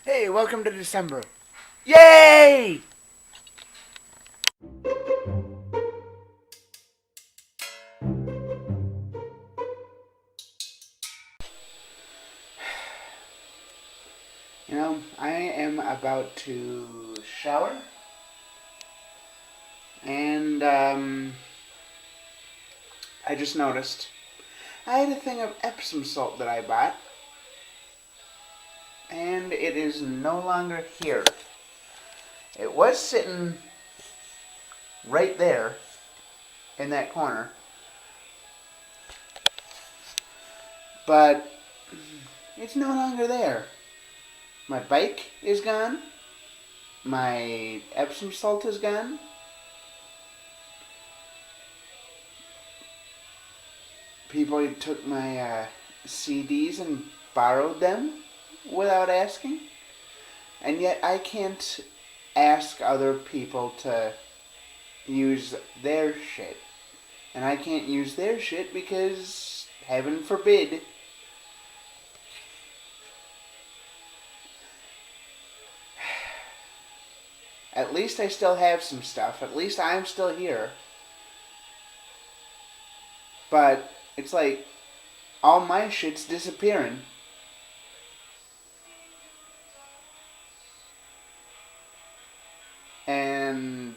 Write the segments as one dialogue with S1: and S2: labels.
S1: Hey, welcome to December. Yay! I am about to shower, and I just noticed I had a thing of Epsom salt that I bought, and it is no longer here. It was sitting right there in that corner, but it's no longer there. My bike is gone. My Epsom salt is gone. People took my CDs and borrowed them without asking. And yet I can't ask other people to use their shit. And I can't use their shit because, heaven forbid, at least I still have some stuff. At least I'm still here. But it's like all my shit's disappearing. And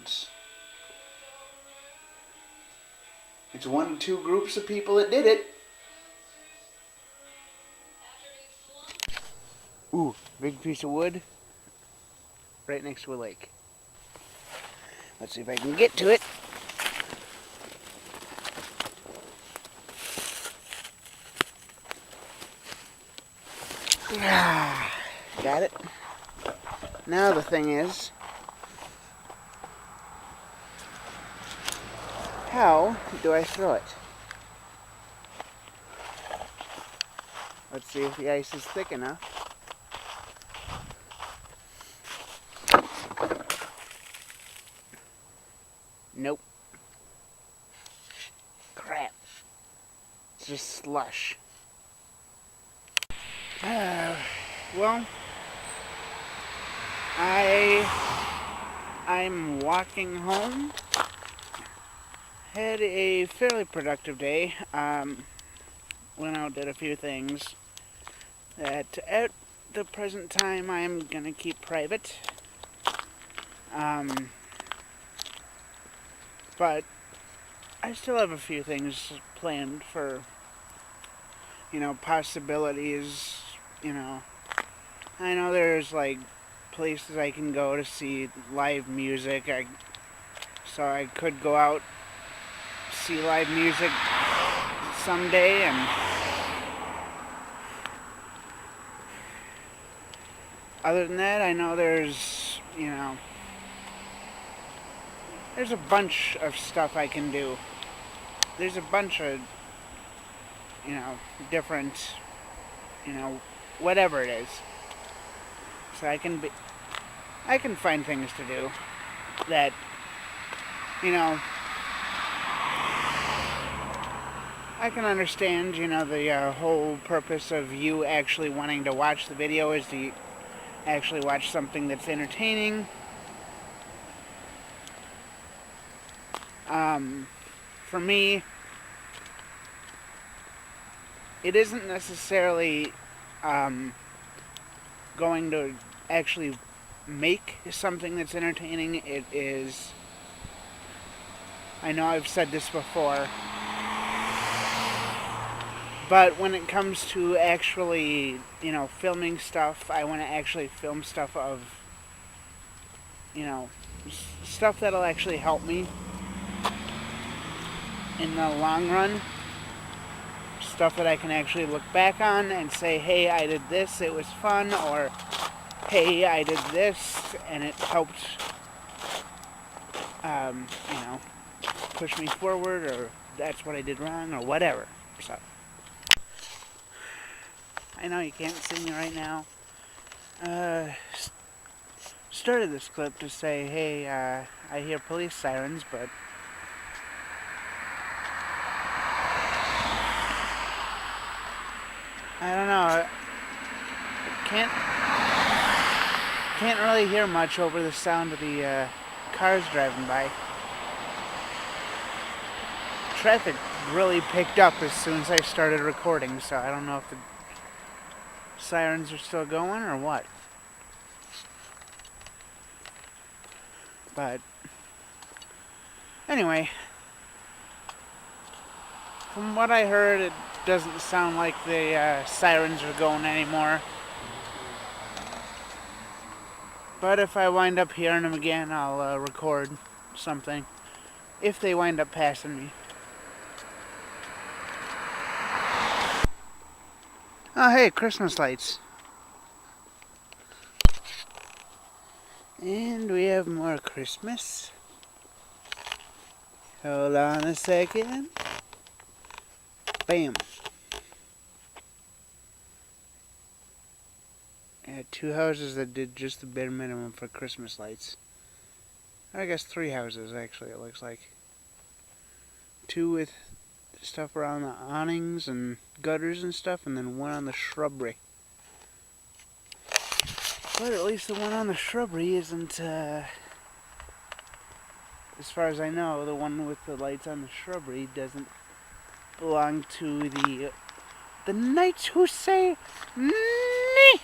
S1: it's one of two groups of people that did it. Ooh, big piece of wood right next to a lake. Let's see if I can get to it. Got it. Now the thing is, how do I throw it? Let's see if the ice is thick enough. Nope. Crap. It's just slush. Well, I'm walking home. Had a fairly productive day. Went out, did a few things that at the present time I'm gonna keep private. But I still have a few things planned for, possibilities, I know there's like places I can go to see live music. So I could go out, see live music someday, and other than that, I know there's a bunch of stuff I can do. There's a bunch of, different, whatever it is. So I can find things to do that, I can understand, the whole purpose of you actually wanting to watch the video is to actually watch something that's entertaining. For me, it isn't necessarily going to actually make something that's entertaining. It is, I know I've said this before, but when it comes to actually, filming stuff, I want to actually film stuff of, stuff that'll actually help me in the long run. Stuff that I can actually look back on and say, hey, I did this, it was fun, or hey, I did this, and it helped, push me forward, or that's what I did wrong, or whatever. So, I know you can't see me right now. Started this clip to say, hey, I hear police sirens, but I don't know. Can't really hear much over the sound of the cars driving by. Traffic really picked up as soon as I started recording, so I don't know if the sirens are still going or what. But anyway, from what I heard, it doesn't sound like the sirens are going anymore. But if I wind up hearing them again, I'll record something. If they wind up passing me. Oh, hey, Christmas lights. And we have more Christmas. Hold on a second. Bam. I had 2 houses that did just the bare minimum for Christmas lights. I guess 3 houses, actually, it looks like. 2 with stuff around the awnings and gutters and stuff, and then 1 on the shrubbery. But at least the one on the shrubbery isn't, as far as I know, the one with the lights on the shrubbery doesn't belong to the knights who say nee.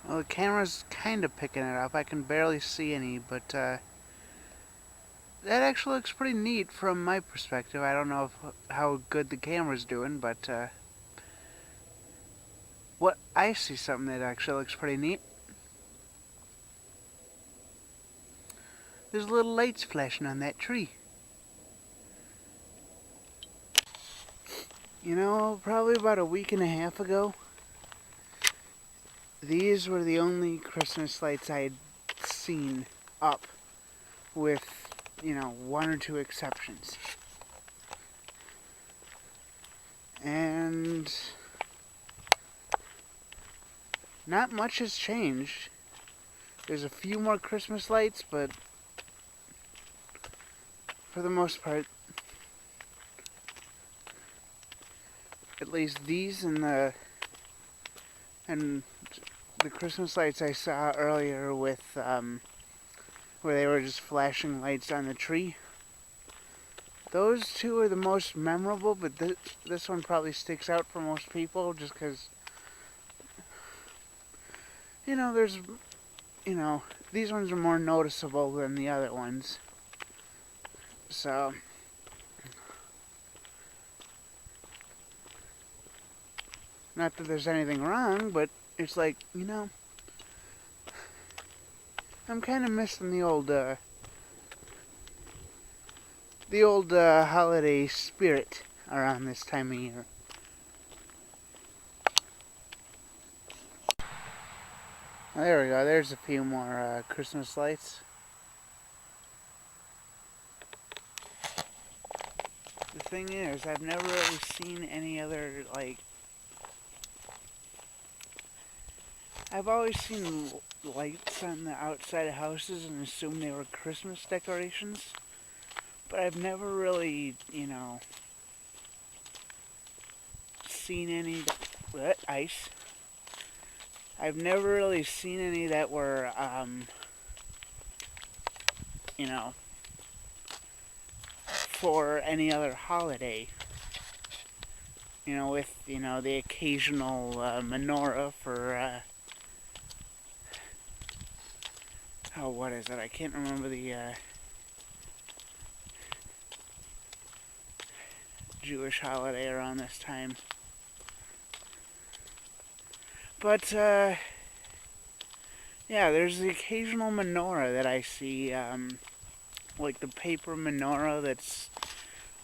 S1: Well, the camera's kind of picking it up. I can barely see any, but that actually looks pretty neat from my perspective. I don't know how good the camera's doing, but what I see something that actually looks pretty neat. There's little lights flashing on that tree. You know, probably about a week and a half ago, these were the only Christmas lights I had seen up, with, 1 or 2 exceptions. And not much has changed. There's a few more Christmas lights, but for the most part, at least these and the Christmas lights I saw earlier with where they were just flashing lights on the tree, those 2 are the most memorable, but this one probably sticks out for most people just because, there's, these ones are more noticeable than the other ones. So, not that there's anything wrong, but it's like, I'm kind of missing the old holiday spirit around this time of year. There we go. There's a few more Christmas lights. The thing is, I've never really seen any other, I've always seen lights on the outside of houses and assumed they were Christmas decorations. But I've never really, seen any... ice. I've never really seen any that were, for any other holiday. With, the occasional menorah for, oh, what is it? I can't remember the Jewish holiday around this time. But, yeah, there's the occasional menorah that I see, like the paper menorah that's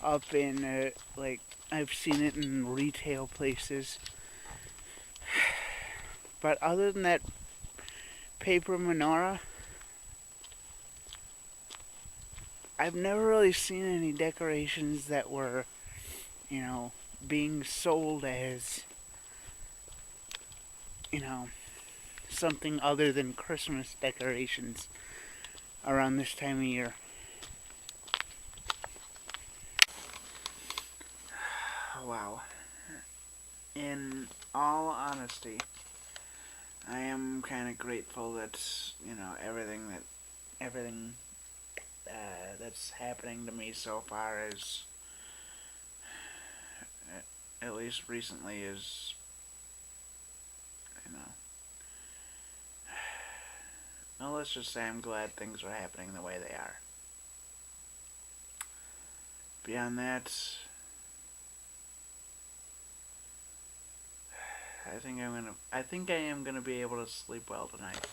S1: up in, I've seen it in retail places. But other than that paper menorah, I've never really seen any decorations that were, being sold as, something other than Christmas decorations around this time of year. Wow. In all honesty, I am kind of grateful that, you know, everything that's happening to me so far is, at least recently, is, you know, well, let's just say I'm glad things are happening the way they are. Beyond that, I think I am gonna be able to sleep well tonight.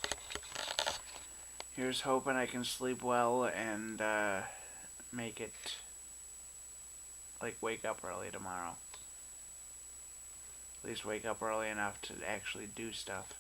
S1: Here's hoping I can sleep well and make it, like, wake up early tomorrow. At least wake up early enough to actually do stuff.